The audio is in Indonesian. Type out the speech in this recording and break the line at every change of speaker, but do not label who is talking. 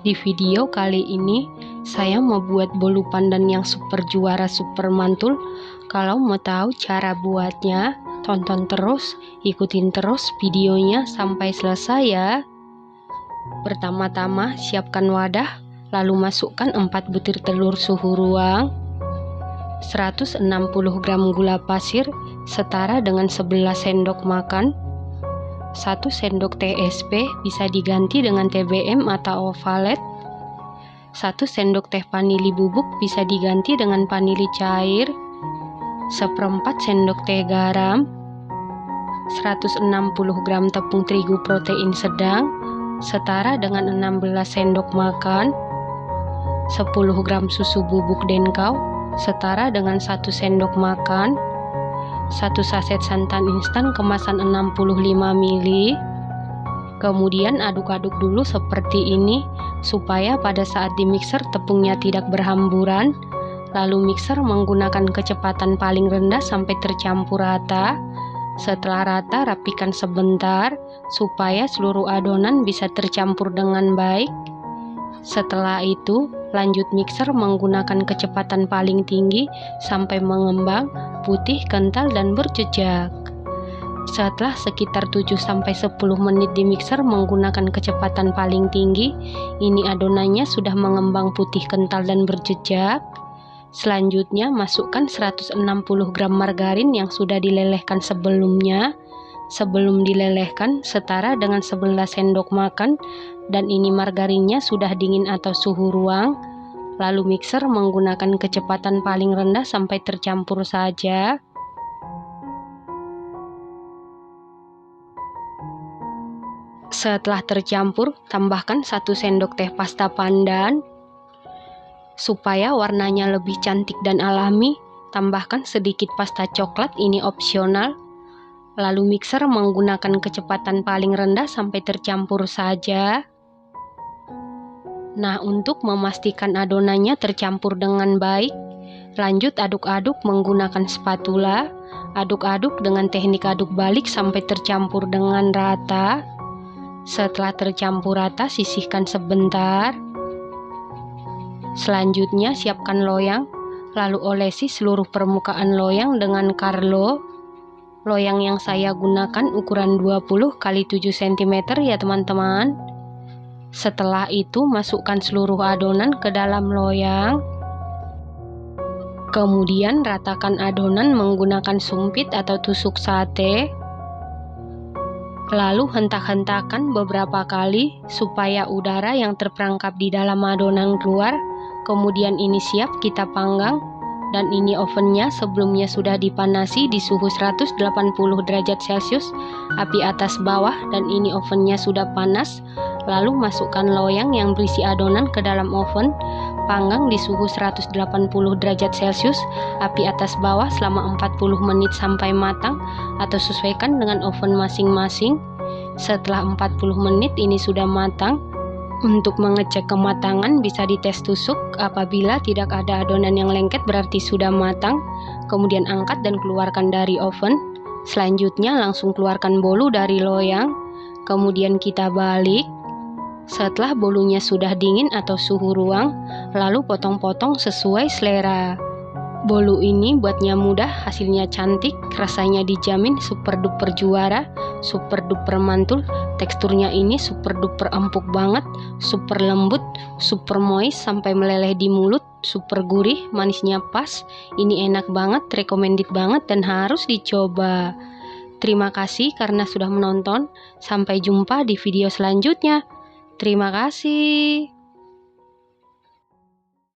Di video kali ini saya mau buat bolu pandan yang super juara super mantul. Kalau mau tahu cara buatnya, tonton terus, ikutin terus videonya sampai selesai ya. Pertama-tama siapkan wadah, lalu masukkan 4 butir telur suhu ruang, 160 gram gula pasir setara dengan 11 sendok makan, 1 sendok teh SP bisa diganti dengan TBM atau ovalet, 1 sendok teh vanili bubuk bisa diganti dengan vanili cair, 1/4 sendok teh garam, 160 gram tepung terigu protein sedang setara dengan 16 sendok makan, 10 gram susu bubuk denkau setara dengan 1 sendok makan, 1 saset santan instan kemasan 65 ml. Kemudian aduk-aduk dulu seperti ini supaya pada saat di mixer tepungnya tidak berhamburan. Lalu mixer menggunakan kecepatan paling rendah sampai tercampur rata. Setelah rata, rapikan sebentar supaya seluruh adonan bisa tercampur dengan baik. Setelah itu, lanjut mixer menggunakan kecepatan paling tinggi sampai mengembang, putih, kental, dan berjejak. Setelah sekitar 7-10 menit di mixer menggunakan kecepatan paling tinggi, ini adonannya sudah mengembang putih, kental, dan berjejak. Selanjutnya masukkan 160 gram margarin yang sudah dilelehkan sebelumnya. Sebelum dilelehkan setara dengan 11 sendok makan, dan ini margarinnya sudah dingin atau suhu ruang. Lalu mixer menggunakan kecepatan paling rendah sampai tercampur saja. Setelah tercampur, tambahkan 1 sendok teh pasta pandan. Supaya warnanya lebih cantik dan alami, tambahkan sedikit pasta coklat, ini opsional. Lalu mixer menggunakan kecepatan paling rendah sampai tercampur saja. Nah, untuk memastikan adonannya tercampur dengan baik, lanjut aduk-aduk menggunakan spatula. Aduk-aduk dengan teknik aduk balik sampai tercampur dengan rata. Setelah tercampur rata, sisihkan sebentar. Selanjutnya siapkan loyang, lalu olesi seluruh permukaan loyang dengan Carlo. Loyang yang saya gunakan ukuran 20 x 7 cm ya teman-teman. Setelah itu masukkan seluruh adonan ke dalam loyang. Kemudian ratakan adonan menggunakan sumpit atau tusuk sate. Lalu hentak-hentakan beberapa kali supaya udara yang terperangkap di dalam adonan keluar. Kemudian ini siap kita panggang, dan ini ovennya sebelumnya sudah dipanasi di suhu 180 derajat Celcius, api atas bawah, dan ini ovennya sudah panas. Lalu masukkan loyang yang berisi adonan ke dalam oven, panggang di suhu 180 derajat Celcius, api atas bawah selama 40 menit sampai matang, atau sesuaikan dengan oven masing-masing. Setelah 40 menit ini sudah matang. Untuk mengecek kematangan bisa dites tusuk, apabila tidak ada adonan yang lengket berarti sudah matang. Kemudian angkat dan keluarkan dari oven. Selanjutnya langsung keluarkan bolu dari loyang. Kemudian kita balik. Setelah bolunya sudah dingin atau suhu ruang, lalu potong-potong sesuai selera. Bolu ini buatnya mudah, hasilnya cantik, rasanya dijamin super duper juara, super duper mantul. Teksturnya ini super duper empuk banget, super lembut, super moist sampai meleleh di mulut, super gurih, manisnya pas. Ini enak banget, recommended banget, dan harus dicoba. Terima kasih karena sudah menonton. Sampai jumpa di video selanjutnya. Terima kasih.